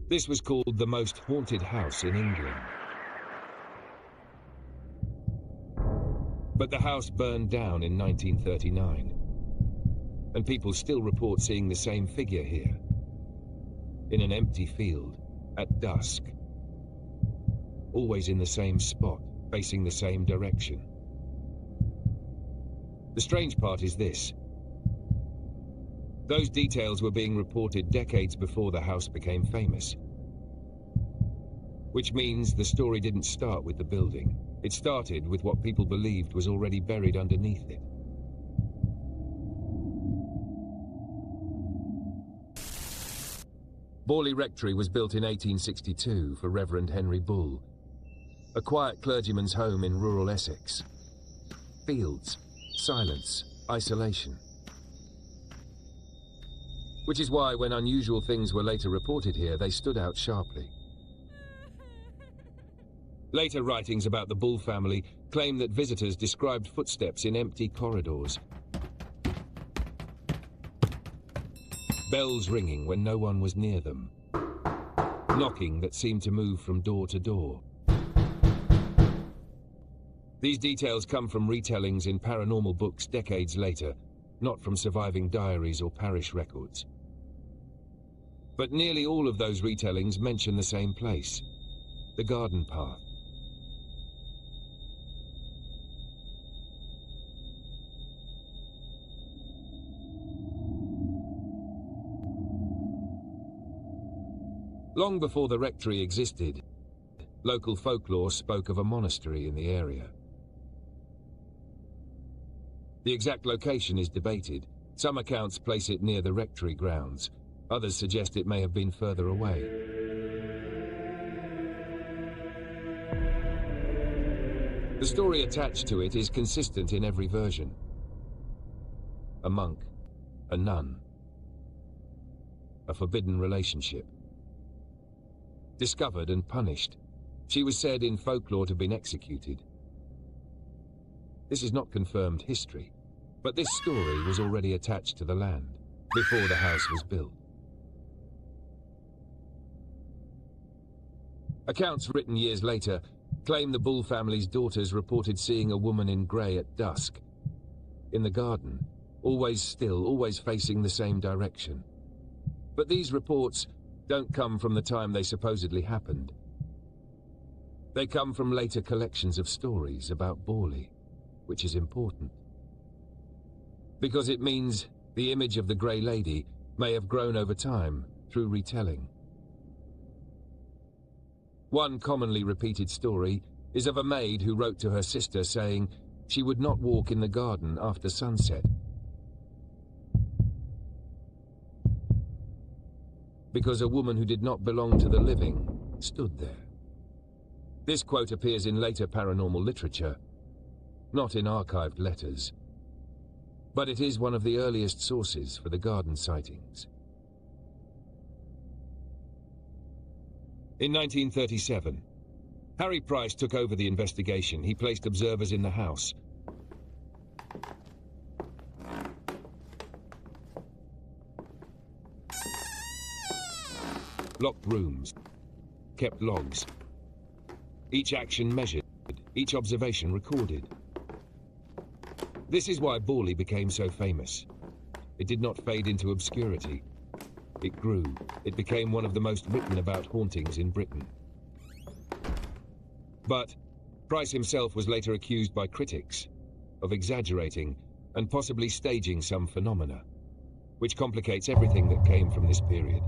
This was called the most haunted house in England. But the house burned down in 1939, and people still report seeing the same figure here, in an empty field, at dusk, always in the same spot, facing the same direction. The strange part is this. Those details were being reported decades before the house became famous. Which means the story didn't start with the building. It started with what people believed was already buried underneath it. Borley Rectory was built in 1862 for Reverend Henry Bull, a quiet clergyman's home in rural Essex. Fields, silence, isolation. Which is why, when unusual things were later reported here, they stood out sharply. Later writings about the Bull family claim that visitors described footsteps in empty corridors, bells ringing when no one was near them, knocking that seemed to move from door to door. These details come from retellings in paranormal books decades later, not from surviving diaries or parish records. But nearly all of those retellings mention the same place, the garden path. Long before the rectory existed, local folklore spoke of a monastery in the area. The exact location is debated. Some accounts place it near the rectory grounds. Others suggest it may have been further away. The story attached to it is consistent in every version. A monk, a nun, a forbidden relationship. Discovered and punished, she was said in folklore to have been executed. This is not confirmed history, but this story was already attached to the land before the house was built. Accounts written years later claim the Bull family's daughters reported seeing a woman in grey at dusk, in the garden, always still, always facing the same direction. But these reports don't come from the time they supposedly happened. They come from later collections of stories about Borley, which is important. Because it means the image of the Grey Lady may have grown over time through retelling. One commonly repeated story is of a maid who wrote to her sister saying she would not walk in the garden after sunset, because a woman who did not belong to the living stood there. This quote appears in later paranormal literature, not in archived letters, but it is one of the earliest sources for the garden sightings. In 1937, Harry Price took over the investigation. He placed observers in the house. Locked rooms, kept logs. Each action measured, each observation recorded. This is why Borley became so famous. It did not fade into obscurity. It grew. It became one of the most written about hauntings in Britain. But Price himself was later accused by critics of exaggerating and possibly staging some phenomena, which complicates everything that came from this period.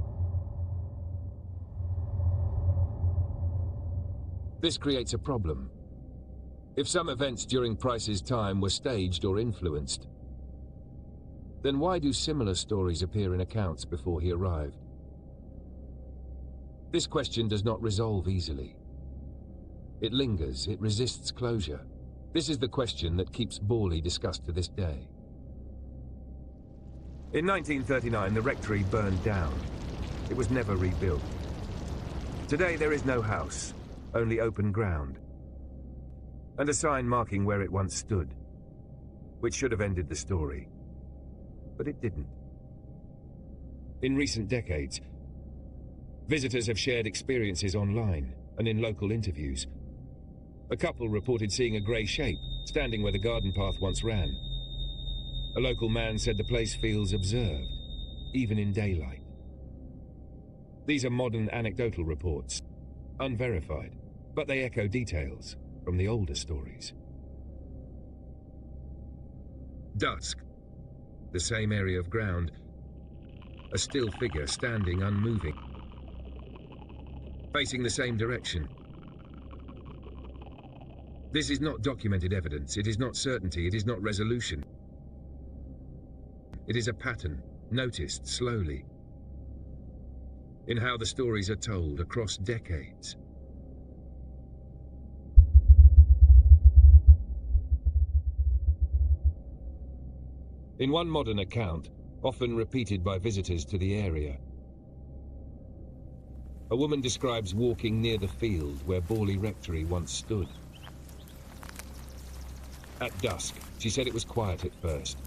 This creates a problem. If some events during Price's time were staged or influenced, then why do similar stories appear in accounts before he arrived? This question does not resolve easily. It lingers, it resists closure. This is the question that keeps Borley discussed to this day. In 1939, the rectory burned down. It was never rebuilt. Today there is no house, only open ground, and a sign marking where it once stood, which should have ended the story. But it didn't. In recent decades, Visitors have shared experiences online and in local interviews. A couple reported seeing a grey shape standing where the garden path once ran. A local man said the place feels observed, even in daylight. These are modern anecdotal reports, unverified, but they echo details from the older stories. Dusk. The same area of ground. A still figure standing unmoving, facing the same direction. This is not documented evidence, it is not certainty, it is not resolution. It is a pattern, noticed slowly, in how the stories are told across decades. In one modern account, often repeated by visitors to the area, a woman describes walking near the field where Borley Rectory once stood. At dusk, she said it was quiet at first.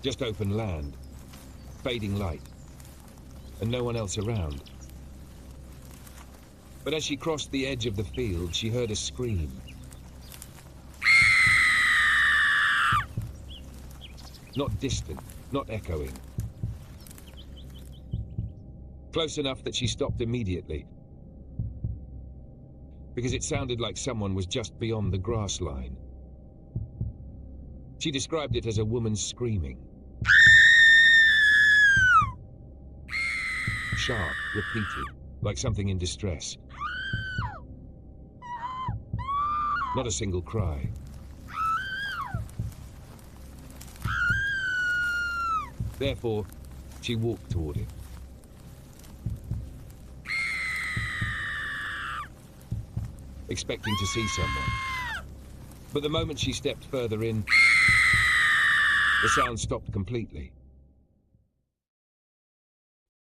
Just open land, fading light, and no one else around. But as she crossed the edge of the field, she heard a scream. Not distant, not echoing. Close enough that she stopped immediately, because it sounded like someone was just beyond the grass line. She described it as a woman screaming. Sharp, repeated, like something in distress. Not a single cry. Therefore, she walked toward it. Expecting to see someone. But the moment she stepped further in, the sound stopped completely.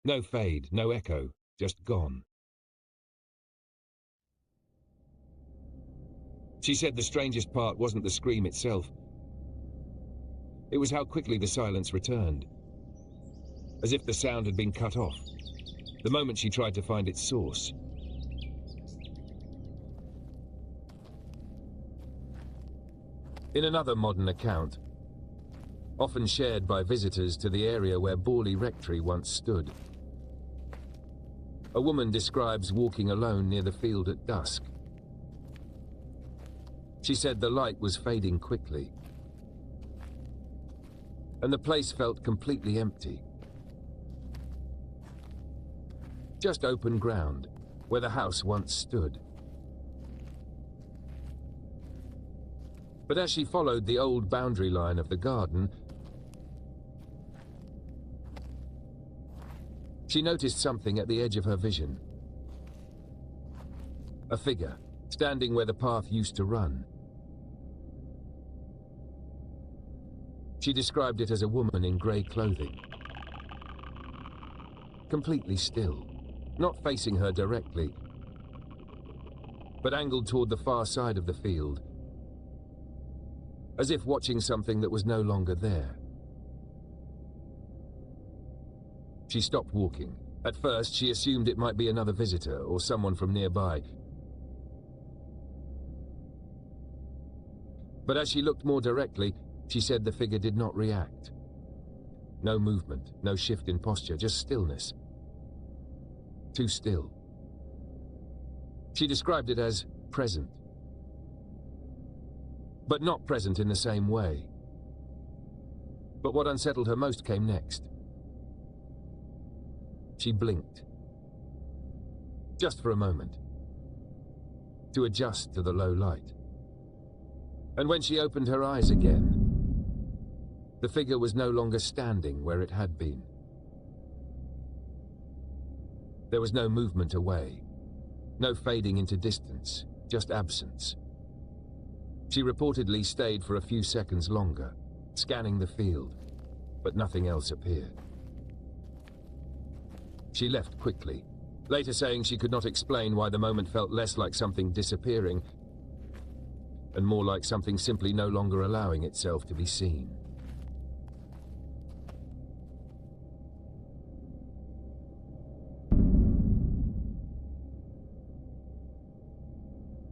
No fade, no echo, just gone. She said the strangest part wasn't the scream itself. It was how quickly the silence returned, as if the sound had been cut off, the moment she tried to find its source. In another modern account, often shared by visitors to the area where Borley Rectory once stood, a woman describes walking alone near the field at dusk. She said the light was fading quickly, and the place felt completely empty. Just open ground, where the house once stood. But as she followed the old boundary line of the garden, she noticed something at the edge of her vision. A figure, standing where the path used to run. She described it as a woman in grey clothing. Completely still, not facing her directly, but angled toward the far side of the field, as if watching something that was no longer there. She stopped walking. At first, she assumed it might be another visitor or someone from nearby. But as she looked more directly, she said the figure did not react. No movement, no shift in posture, just stillness. Too still. She described it as present. But not present in the same way. But what unsettled her most came next. She blinked. Just for a moment. To adjust to the low light. And when she opened her eyes again, the figure was no longer standing where it had been. There was no movement away, no fading into distance, just absence. She reportedly stayed for a few seconds longer, scanning the field, but nothing else appeared. She left quickly, later saying she could not explain why the moment felt less like something disappearing and more like something simply no longer allowing itself to be seen.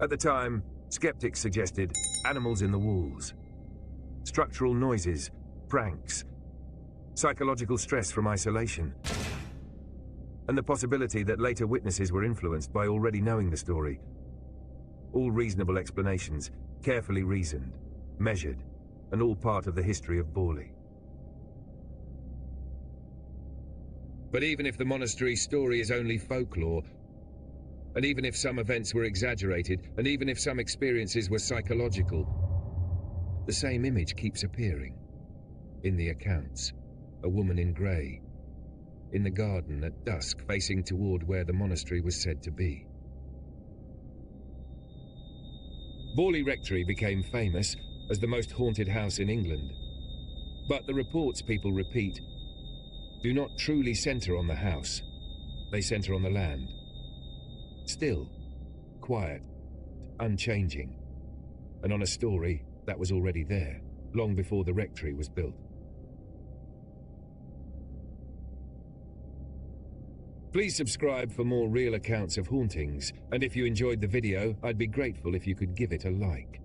At the time, skeptics suggested animals in the walls, structural noises, pranks, psychological stress from isolation, and the possibility that later witnesses were influenced by already knowing the story. All reasonable explanations, carefully reasoned, measured, and all part of the history of Borley. But even if the monastery's story is only folklore, and even if some events were exaggerated, and even if some experiences were psychological, the same image keeps appearing. In the accounts, a woman in grey, in the garden at dusk facing toward where the monastery was said to be. Borley Rectory became famous as the most haunted house in England, but the reports people repeat do not truly centre on the house, they centre on the land. Still, quiet, unchanging, and on a story that was already there, long before the rectory was built. Please subscribe for more real accounts of hauntings, and if you enjoyed the video, I'd be grateful if you could give it a like.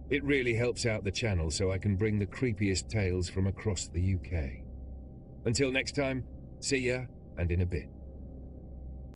It really helps out the channel so I can bring the creepiest tales from across the UK. Until next time, see ya, and in a bit.